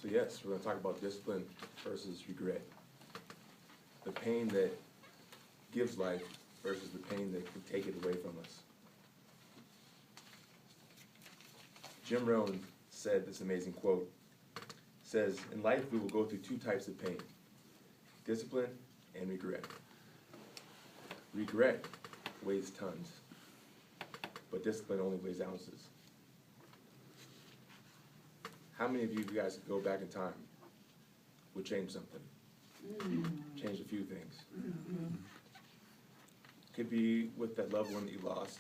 So yes, we're going to talk about discipline versus regret. The pain that gives life versus the pain that can take it away from us. Jim Rohn said this amazing quote. Says, in life we will go through two types of pain, discipline and regret. Regret weighs tons, but discipline only weighs ounces. How many of you guys could go back in time would change something? Change a few things. Could be with that loved one that you lost.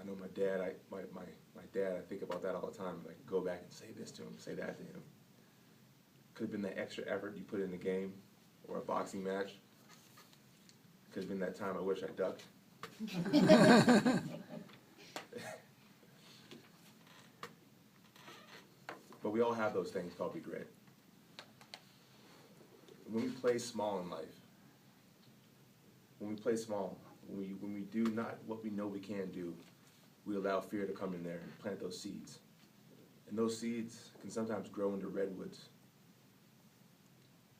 I know my dad, my dad, I think about that all the time. I could go back and say this to him, say that to him. Could have been that extra effort you put in the game or a boxing match. Could have been that time I wish I ducked. But we all have those things called regret. When we play small in life, when we do not what we know we can do, we allow fear to come in there and plant those seeds. And those seeds can sometimes grow into redwoods.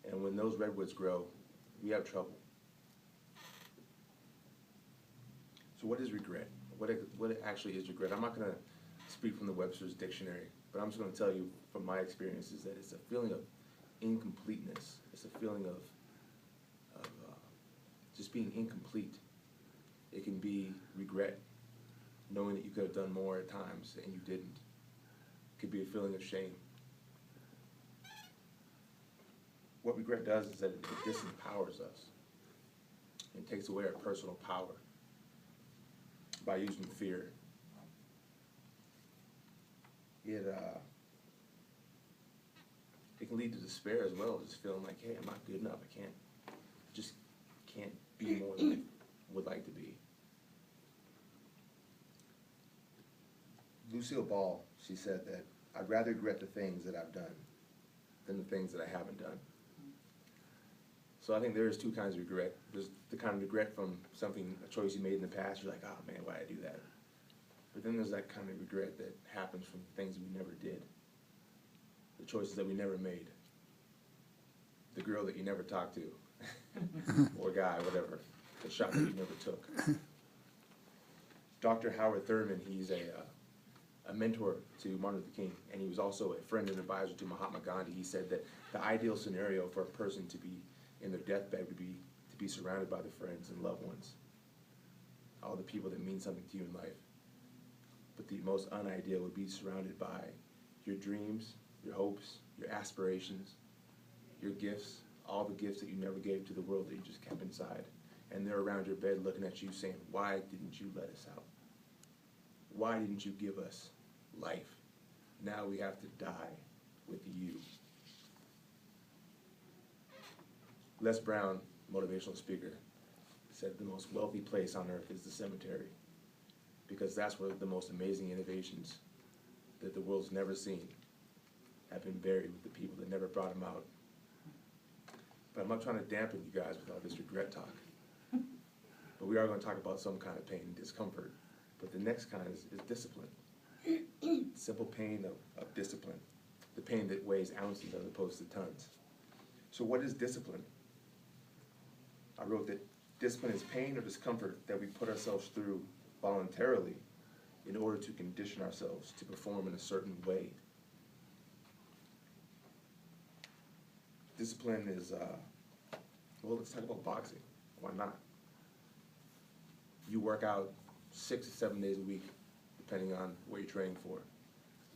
And when those redwoods grow, we have trouble. So what is regret? What actually is regret? I'm not going to speak from the Webster's Dictionary, but I'm just going to tell you from my experiences that it's a feeling of incompleteness. It's a feeling of just being incomplete. It can be regret, knowing that you could have done more at times and you didn't. It could be a feeling of shame. What regret does is that it disempowers us and takes away our personal power by using fear. It can lead to despair as well, just feeling like, hey, I'm not good enough. Just can't be more than I would like to be. Lucille Ball, she said that I'd rather regret the things that I've done than the things that I haven't done. So I think there's two kinds of regret. There's the kind of regret from something, a choice you made in the past. You're like, oh man, why did I do that? But then there's that kind of regret that happens from things we never did. The choices that we never made. The girl that you never talked to. Or guy, whatever. The shot that you never took. Dr. Howard Thurman, he's a mentor to Martin Luther King, and he was also a friend and advisor to Mahatma Gandhi. He said that the ideal scenario for a person to be in their deathbed would be to be surrounded by the friends and loved ones, all the people that mean something to you in life. But the most unideal would be surrounded by your dreams, your hopes, your aspirations, your gifts, all the gifts that you never gave to the world that you just kept inside. And they're around your bed looking at you saying, why didn't you let us out? Why didn't you give us life? Now we have to die with you. Les Brown, motivational speaker, said the most wealthy place on earth is the cemetery, because that's where the most amazing innovations that the world's never seen have been buried with the people that never brought them out. But I'm not trying to dampen you guys with all this regret talk. But we are going to talk about some kind of pain and discomfort. But the next kind is discipline. Simple pain of discipline. The pain that weighs ounces as opposed to tons. So what is discipline? I wrote that discipline is pain or discomfort that we put ourselves through voluntarily in order to condition ourselves to perform in a certain way. Discipline is, well, let's talk about boxing. Why not? You work out 6 to 7 days a week, depending on what you're training for.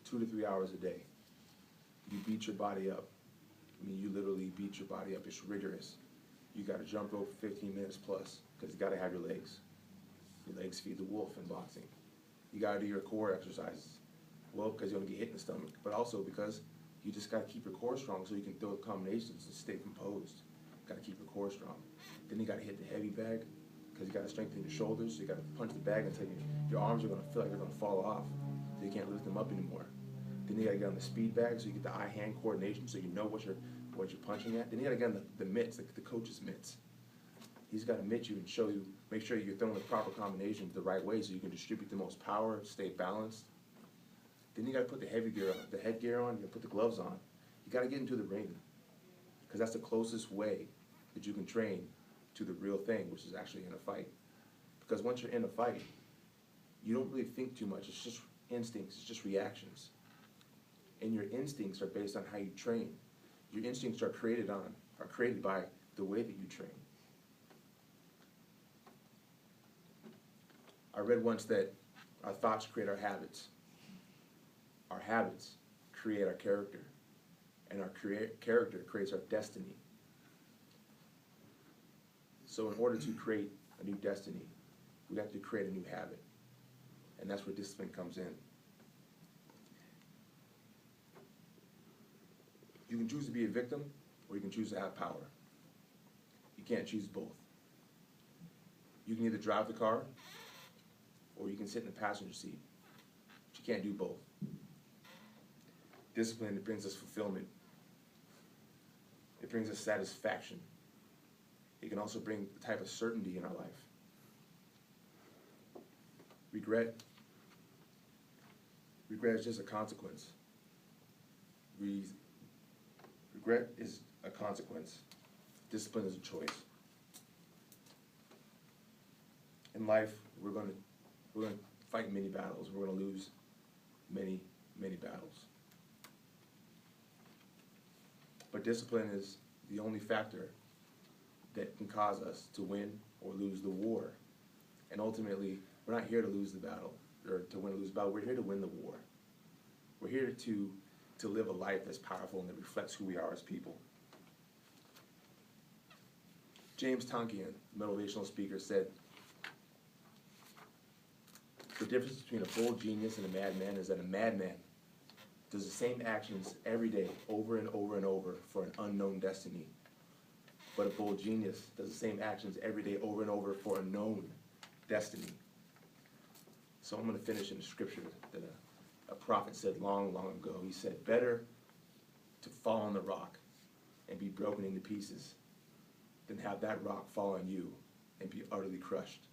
2 to 3 hours a day. You beat your body up. I mean, you literally beat your body up. It's rigorous. You got to jump rope for 15 minutes plus, because you got to have your legs. Your legs feed the wolf in boxing. You got to do your core exercises. Well, because you don't get hit in the stomach, but also because you just got to keep your core strong so you can throw combinations and stay composed. Got to keep your core strong. Then you got to hit the heavy bag, because you got to strengthen your shoulders. So you got to punch the bag until your arms are going to feel like they're going to fall off, so you can't lift them up anymore. Then you got to get on the speed bag so you get the eye-hand coordination, so you know what you're punching at. Then you got to get on the mitts, the coach's mitts. He's got to mitt you and show you, make sure you're throwing the proper combinations the right way so you can distribute the most power, stay balanced. Then you gotta put the headgear on, you gotta put the gloves on. You gotta get into the ring, because that's the closest way that you can train to the real thing, which is actually in a fight. Because once you're in a fight, you don't really think too much. It's just instincts, it's just reactions. And your instincts are based on how you train. Your instincts are created by the way that you train. I read once that our thoughts create our habits. Our habits create our character, and our character creates our destiny. So in order to create a new destiny, we have to create a new habit, and that's where discipline comes in. You can choose to be a victim, or you can choose to have power. You can't choose both. You can either drive the car, or you can sit in the passenger seat. But you can't do both. Discipline, it brings us fulfillment. It brings us satisfaction. It can also bring a type of certainty in our life. Regret is just a consequence. Regret is a consequence. Discipline is a choice. In life, we're going to fight many battles. We're going to lose many, many battles. But discipline is the only factor that can cause us to win or lose the war. And ultimately, we're not here to lose the battle, or to win or lose the battle. We're here to win the war. We're here to live a life that's powerful and that reflects who we are as people. James Tonkian, motivational speaker, said, "The difference between a bold genius and a madman is that a madman does the same actions every day, over and over and over, for an unknown destiny. But a bold genius does the same actions every day, over and over, for a known destiny." So I'm going to finish in a scripture that a prophet said long, long ago. He said, "Better to fall on the rock and be broken into pieces than have that rock fall on you and be utterly crushed."